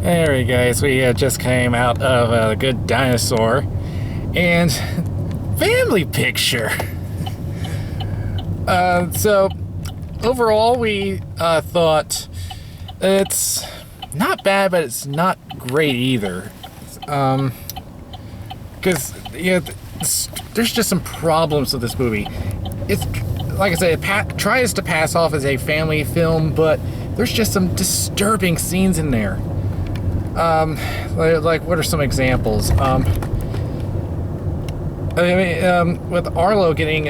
Alright guys, we just came out of a good Dinosaur and family picture. So overall we thought it's not bad, but it's not great either. Because there's just some problems with this movie. It's like I said, it tries to pass off as a family film, but there's just some disturbing scenes in there. Like what are some examples? With Arlo getting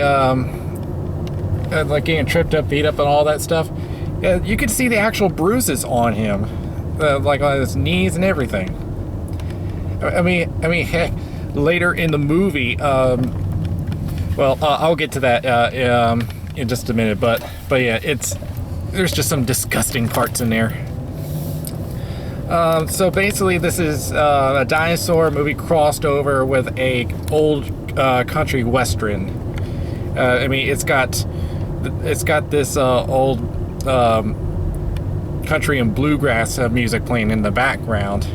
getting tripped up, beat up, and all that stuff, you could see the actual bruises on him, like on his knees and everything. I mean, heck, later in the movie, I'll get to that in just a minute, but yeah, there's just some disgusting parts in there. So basically, this is a dinosaur movie crossed over with a old country western. It's got this old country and bluegrass music playing in the background.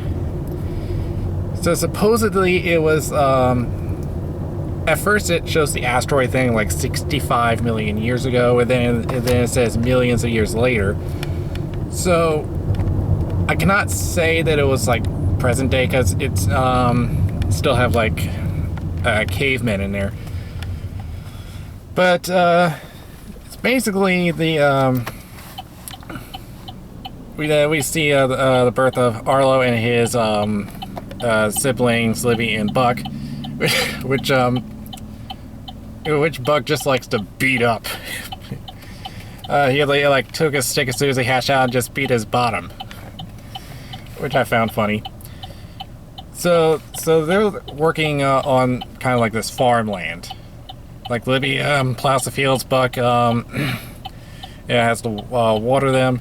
So supposedly it was. At first, it shows the asteroid thing like 65 million years ago, and then it says millions of years later. So I cannot say that it was like present day because it's still have like cavemen in there. But it's basically the we see the birth of Arlo and his siblings Libby and Buck, which Buck just likes to beat up. He like took a stick of Susie hash out and just beat his bottom, which I found funny. So they're working on kind of like this farmland. Like Libby plows the fields, Buck has to water them,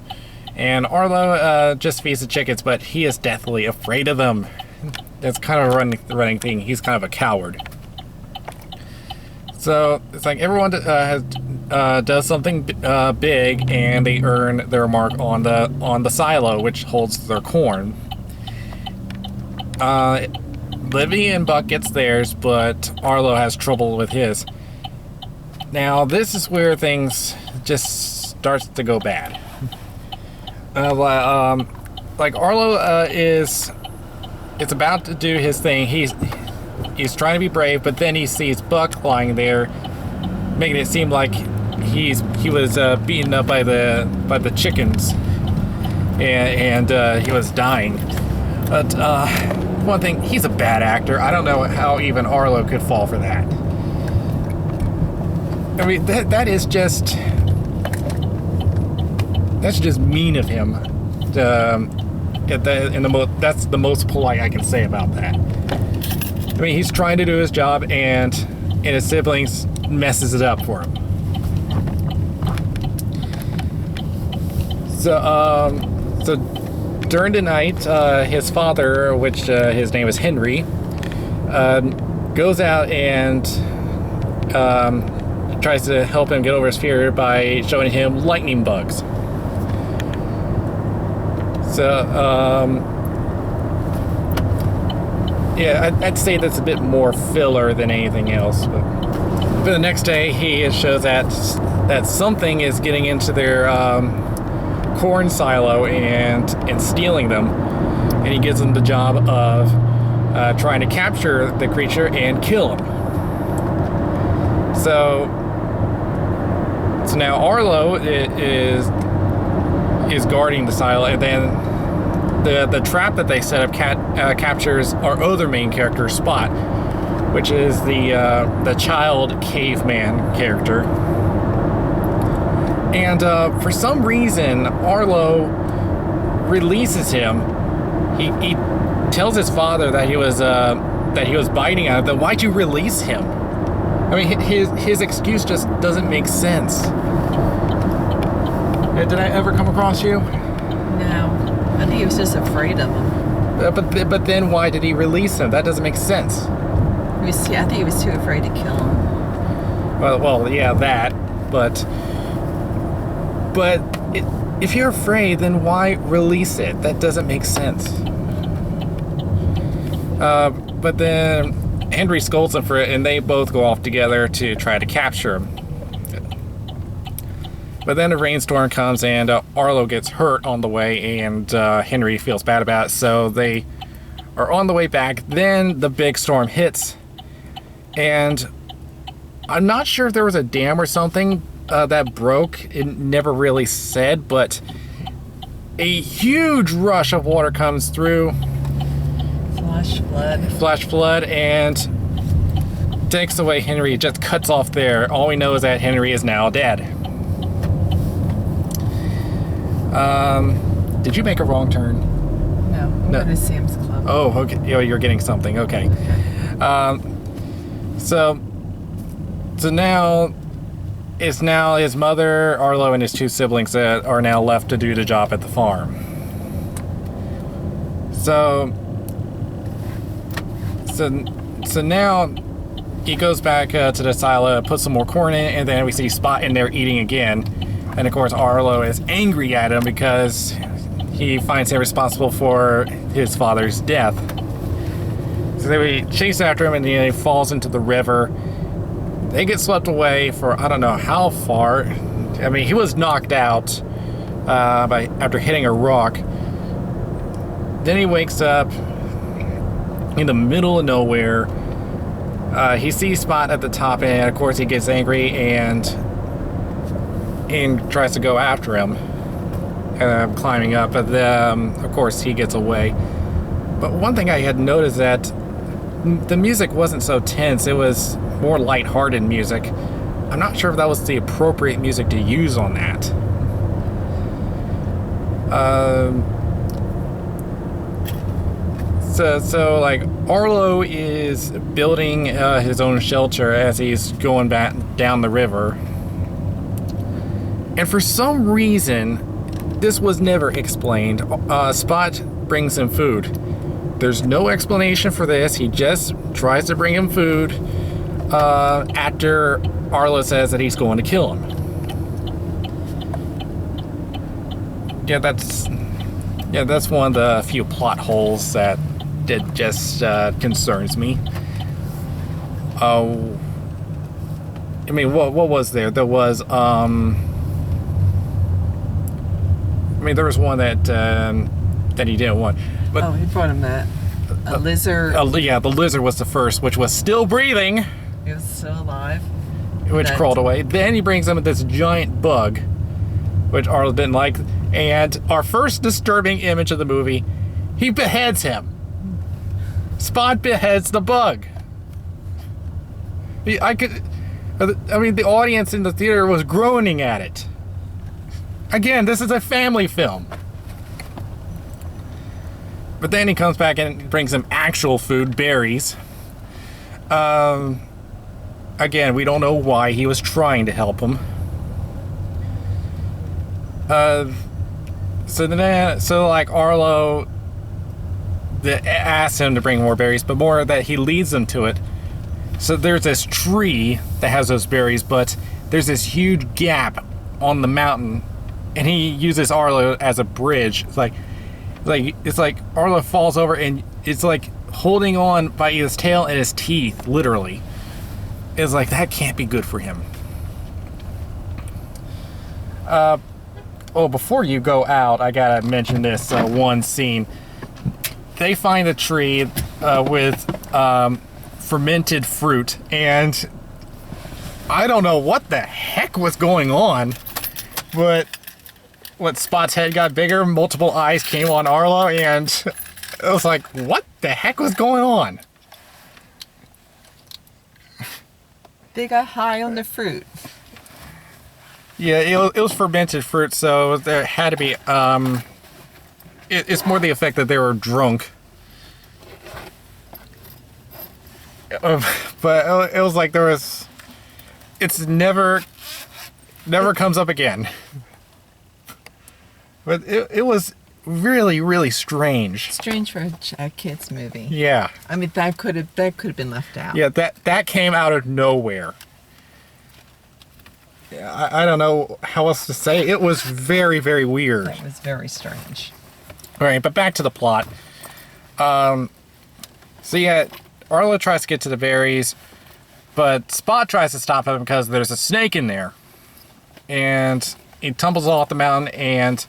and Arlo just feeds the chickens, but he is deathly afraid of them. That's kind of a running thing. He's kind of a coward. So it's like everyone does something big, and they earn their mark on the silo, which holds their corn. Libby and Buck gets theirs, but Arlo has trouble with his. Now this is where things just starts to go bad. Like Arlo is about to do his thing. He's trying to be brave, but then he sees Buck lying there, making it seem like he was beaten up by the chickens, and he was dying. But one thing, he's a bad actor. I don't know how even Arlo could fall for that. I mean, that's just mean of him. That's the most polite I can say about that. I mean, he's trying to do his job, and his siblings messes it up for him. So during the night, his father, which his name is Henry, goes out and tries to help him get over his fear by showing him lightning bugs. So, I'd say that's a bit more filler than anything else. But the next day, he shows that something is getting into their corn silo and stealing them, and he gives them the job of trying to capture the creature and kill him. So now Arlo is guarding the silo, and then the trap that they set up captures our other main character, Spot, which is the child caveman character. And for some reason, Arlo releases him. He tells his father that he was biting at him. Then why'd you release him? I mean, his excuse just doesn't make sense. Did I ever come across you? No. I think he was just afraid of him. But then why did he release him? That doesn't make sense. I think he was too afraid to kill him. Well, yeah, that. But if you're afraid, then why release it? That doesn't make sense. But then Henry scolds him for it, and they both go off together to try to capture him. But then a rainstorm comes, and Arlo gets hurt on the way, and Henry feels bad about it, so they are on the way back. Then the big storm hits, and I'm not sure if there was a dam or something that broke. It never really said, but a huge rush of water comes through. Flash flood, and takes away Henry. It just cuts off there. All we know is that Henry is now dead. Did you make a wrong turn? No, No. What is Sam's Club? Oh, okay. Oh, you're getting something. Okay. So now it's now his mother, Arlo, and his two siblings that are now left to do the job at the farm. So now he goes back to the silo, puts some more corn in, and then we see Spot in there eating again. And of course, Arlo is angry at him because he finds him responsible for his father's death. So they chase after him, and he falls into the river. They get swept away for I don't know how far. I mean, he was knocked out after hitting a rock. Then he wakes up in the middle of nowhere. He sees Spot at the top, and of course he gets angry and tries to go after him, climbing up. But of course he gets away. But one thing I had noticed that the music wasn't so tense. It was more lighthearted music. I'm not sure if that was the appropriate music to use on that. So like Arlo is building his own shelter as he's going back down the river, and for some reason this was never explained. Spot brings him food. There's no explanation for this. He just tries to bring him food after Arlo says that he's going to kill him. Yeah, that's one of the few plot holes that just concerns me. I mean, what was there? There was there was one that he didn't want. But he brought him that. A lizard. Yeah, the lizard was the first, which was still breathing. It was still alive. Which crawled away. Then he brings him this giant bug, which Arlo didn't like. And our first disturbing image of the movie, he beheads him. Spot beheads the bug. The audience in the theater was groaning at it. Again, this is a family film. But then he comes back and brings him actual food, berries. Again, we don't know why he was trying to help him. So like Arlo asks him to bring more berries, but more that he leads them to it. So there's this tree that has those berries, but there's this huge gap on the mountain, and he uses Arlo as a bridge. It's like Arlo falls over, and it's like holding on by his tail and his teeth, literally. It's like, that can't be good for him. Before you go out, I gotta mention this one scene. They find a tree with fermented fruit, and I don't know what the heck was going on, but Spot's head got bigger, multiple eyes came on Arlo, and it was like, what the heck was going on? They got high on the fruit. Yeah, it was fermented fruit, so there had to be, it's more the effect that they were drunk. But it was like it's never comes up again. But it was really, really strange. Strange for a kid's movie. Yeah. I mean, that could have been left out. Yeah, that came out of nowhere. Yeah, I don't know how else to say. It was very, very weird. That was very strange. All right, but back to the plot. So yeah, Arlo tries to get to the berries, but Spot tries to stop him because there's a snake in there. And he tumbles off the mountain, and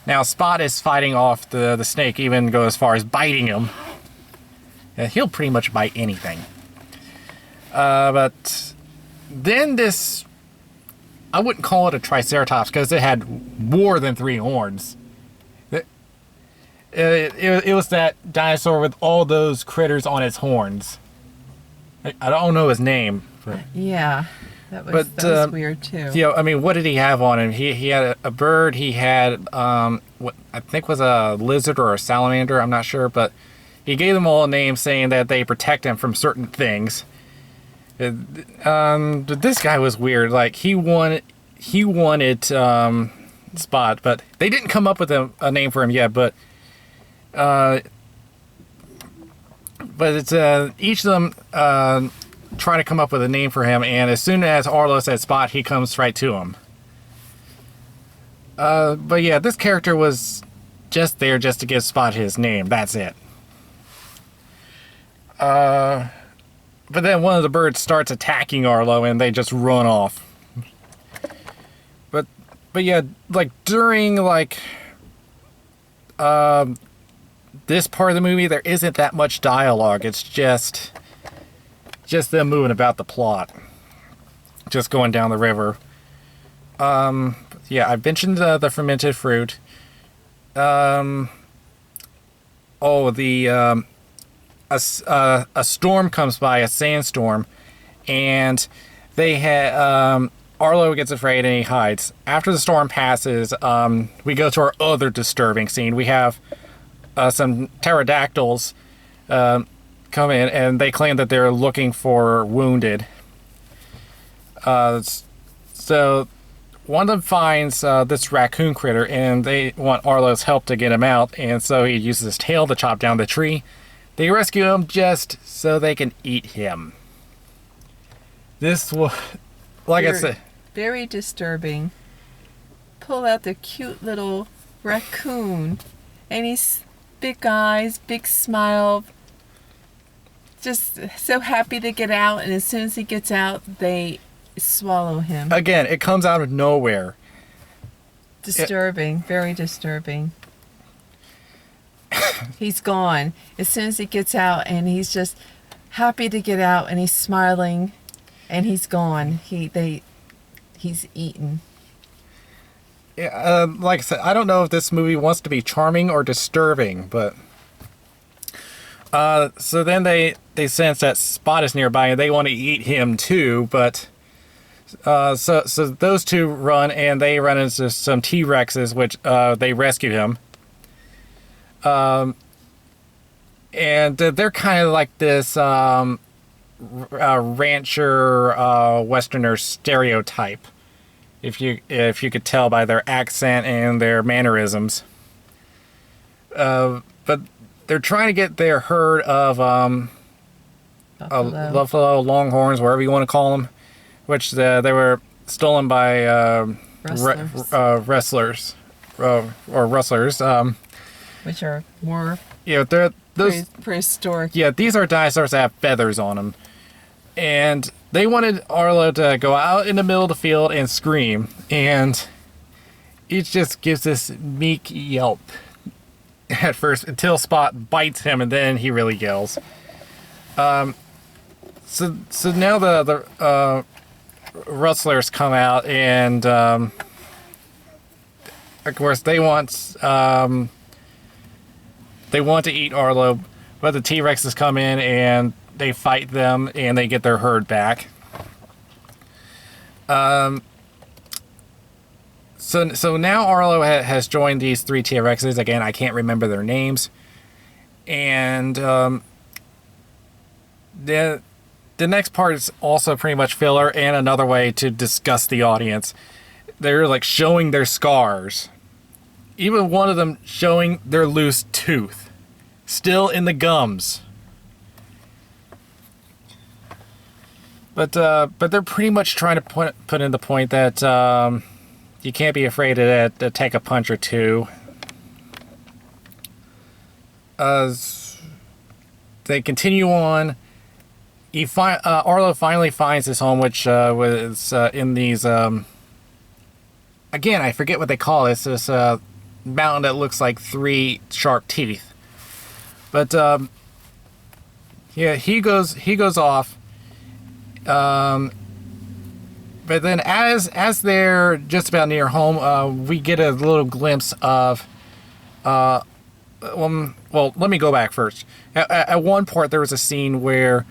now Spot is fighting off the snake, even go as far as biting him. Yeah, he'll pretty much bite anything. But then this, I wouldn't call it a Triceratops because it had more than 3 horns. It was that dinosaur with all those critters on its horns. I don't know his name. But, yeah, that was weird too. You know, I mean, what did he have on him? He had a bird. He had what I think was a lizard or a salamander. I'm not sure, but he gave them all a name, saying that they protect him from certain things. This guy was weird. Like he wanted Spot, but they didn't come up with a name for him yet. But it's each of them trying to come up with a name for him, and as soon as Arlo said Spot, he comes right to him. But yeah, this character was just there just to give Spot his name. That's it. But then one of the birds starts attacking Arlo, and they just run off. But yeah, like during this part of the movie, there isn't that much dialogue. It's just them moving about the plot, just going down the river. Yeah, I mentioned the fermented fruit. A storm comes by, a sandstorm, and they had Arlo gets afraid and he hides. After the storm passes, we go to our other disturbing scene. We have some pterodactyls come in, and they claim that they're looking for wounded. So one of them finds this raccoon critter, and they want Arlo's help to get him out, and so he uses his tail to chop down the tree. They rescue him just so they can eat him. This was, like I said, very disturbing. Pull out the cute little raccoon, and he's big eyes, big smile, just so happy to get out, and as soon as he gets out, they swallow him. Again, it comes out of nowhere. Disturbing, very disturbing. He's gone as soon as he gets out, and he's just happy to get out, and he's smiling, and he's gone. He's eaten. Yeah, like I said, I don't know if this movie wants to be charming or disturbing, but so then they sense that Spot is nearby, and they want to eat him too. But so those two run, and they run into some T-Rexes, which they rescue him. And they're kind of like this rancher Westerner stereotype, if you could tell by their accent and their mannerisms. But they're trying to get their herd of buffalo longhorns, wherever you want to call them, which they were stolen by rustlers, which are more they're those prehistoric. Yeah, these are dinosaurs that have feathers on them, and they wanted Arlo to go out in the middle of the field and scream, and it just gives this meek yelp at first until Spot bites him, and then he really yells. So now the rustlers come out, and of course they want to eat Arlo, but the T-Rexes come in and they fight them, and they get their herd back. So now Arlo has joined these 3 T-Rexes. Again, I can't remember their names. And the next part is also pretty much filler and another way to disgust the audience. They're like showing their scars. Even one of them showing their loose tooth. Still in the gums. But they're pretty much trying to put in the point that you can't be afraid to take a punch or two. they continue on. Arlo finally finds his home, which was in these. Again, I forget what they call this. This mountain that looks like 3 sharp teeth. But yeah, he goes off. But then, as they're just about near home, we get a little glimpse of. Well, let me go back first. At one part, there was a scene where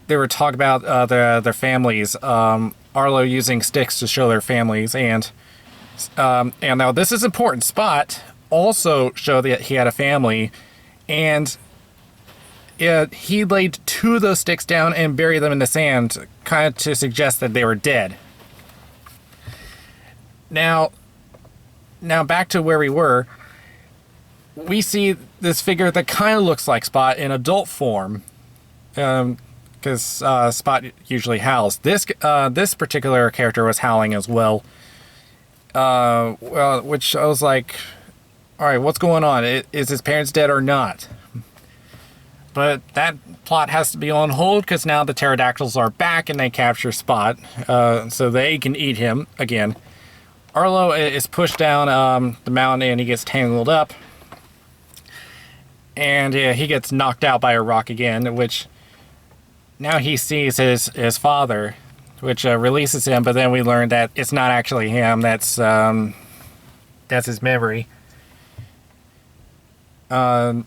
they were talking about their families. Arlo using sticks to show their families, and now this is important. Spot also showed that he had a family, and he laid 2 of those sticks down and buried them in the sand, kind of to suggest that they were dead. Now back to where we were. We see this figure that kind of looks like Spot in adult form, because Spot usually howls. This particular character was howling as well. Which I was like, all right, what's going on? Is his parents dead or not? But that plot has to be on hold because now the pterodactyls are back and they capture Spot, so they can eat him again. Arlo is pushed down the mountain and he gets tangled up. And he gets knocked out by a rock again, which now he sees his father, which releases him. But then we learn that it's not actually him. That's his memory. And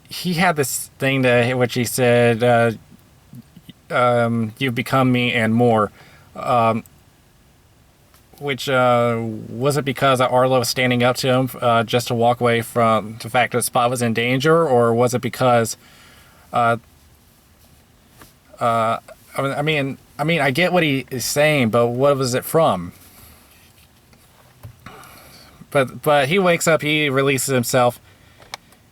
he had this thing which he said, "You've become me and more." Which was it because Arlo was standing up to him just to walk away from the fact that Spot was in danger, or was it because I get what he is saying, but what was it from? But he wakes up, he releases himself,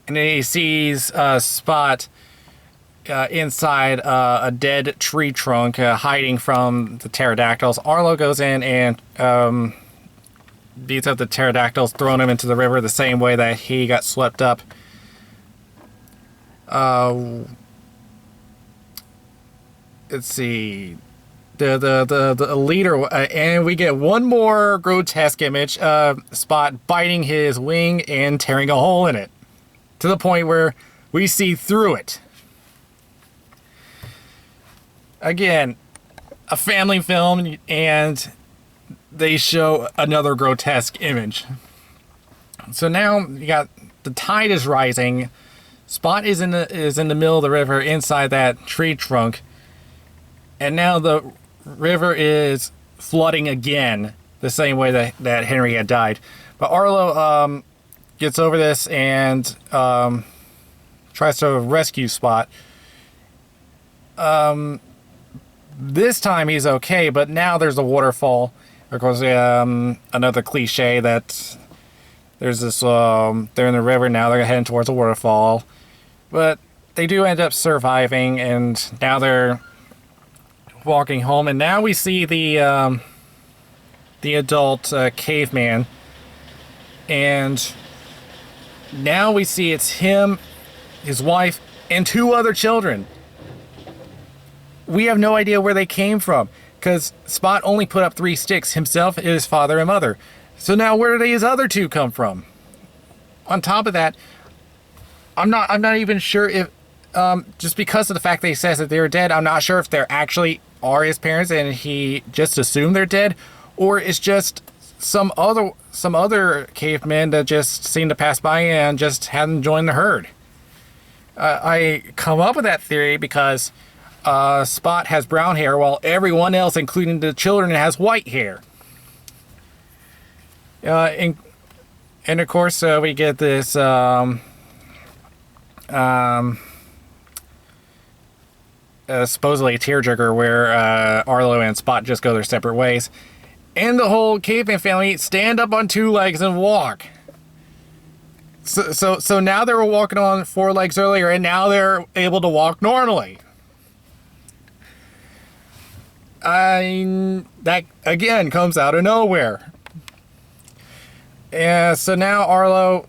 and then he sees Spot inside a dead tree trunk, hiding from the pterodactyls. Arlo goes in and beats up the pterodactyls, throwing them into the river the same way that he got swept up. Let's see. The leader, and we get one more grotesque image. Spot biting his wing and tearing a hole in it, to the point where we see through it. Again, a family film, and they show another grotesque image. So now you got the tide is rising. Spot is in the middle of the river inside that tree trunk, and now the river is flooding again, the same way that Henry had died. But Arlo gets over this and tries to rescue Spot. This time he's okay, but now there's a waterfall. Of course, another cliche that there's this, they're in the river now, they're heading towards a waterfall. But they do end up surviving, and now they're walking home. And now we see the adult caveman. And now we see it's him, his wife, and 2 other children. We have no idea where they came from, because Spot only put up 3 sticks, himself, his father, and mother. So now where did his other 2 come from? On top of that, I'm not even sure if, just because of the fact that he says that they're dead, I'm not sure if they're actually are his parents and he just assumed they're dead, or it's just some other cavemen that just seemed to pass by and just hadn't joined the herd. I come up with that theory because Spot has brown hair while everyone else, including the children, has white hair. And of course, we get this supposedly a tearjerker where Arlo and Spot just go their separate ways. And the whole caveman family stand up on 2 legs and walk. So now they were walking on 4 legs earlier, and now they're able to walk normally. That again comes out of nowhere. And so now Arlo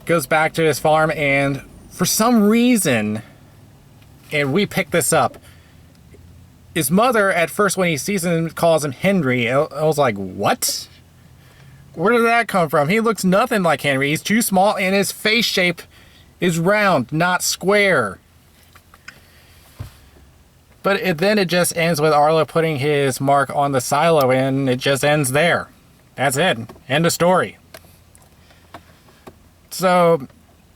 goes back to his farm and for some reason, and we picked this up, his mother, at first when he sees him, calls him Henry. I was like, what? Where did that come from? He looks nothing like Henry. He's too small, and his face shape is round, not square. But then it just ends with Arlo putting his mark on the silo, and it just ends there. That's it. End of story. So,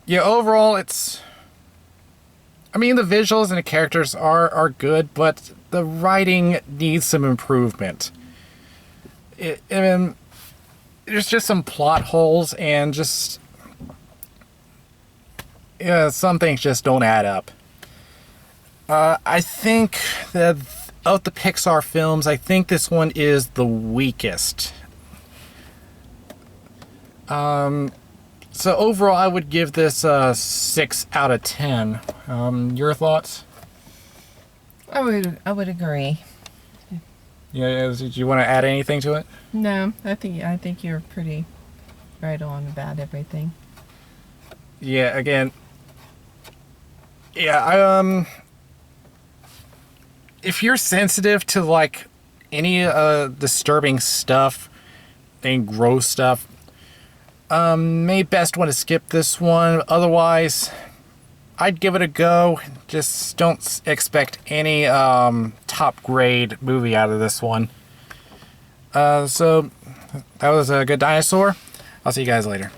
yeah, overall, it's... I mean, the visuals and the characters are good, but the writing needs some improvement. There's just some plot holes, and just... yeah, some things just don't add up. I think that of the Pixar films, I think this one is the weakest. So overall, I would give this a 6 out of 10. Your thoughts? I would agree. Yeah, did you want to add anything to it? No, I think you're pretty right on about everything. Yeah, again, yeah, if you're sensitive to like any disturbing stuff and gross stuff, may best want to skip this one. Otherwise, I'd give it a go. Just don't expect any top grade movie out of this one. So that was a good Dinosaur. I'll see you guys later.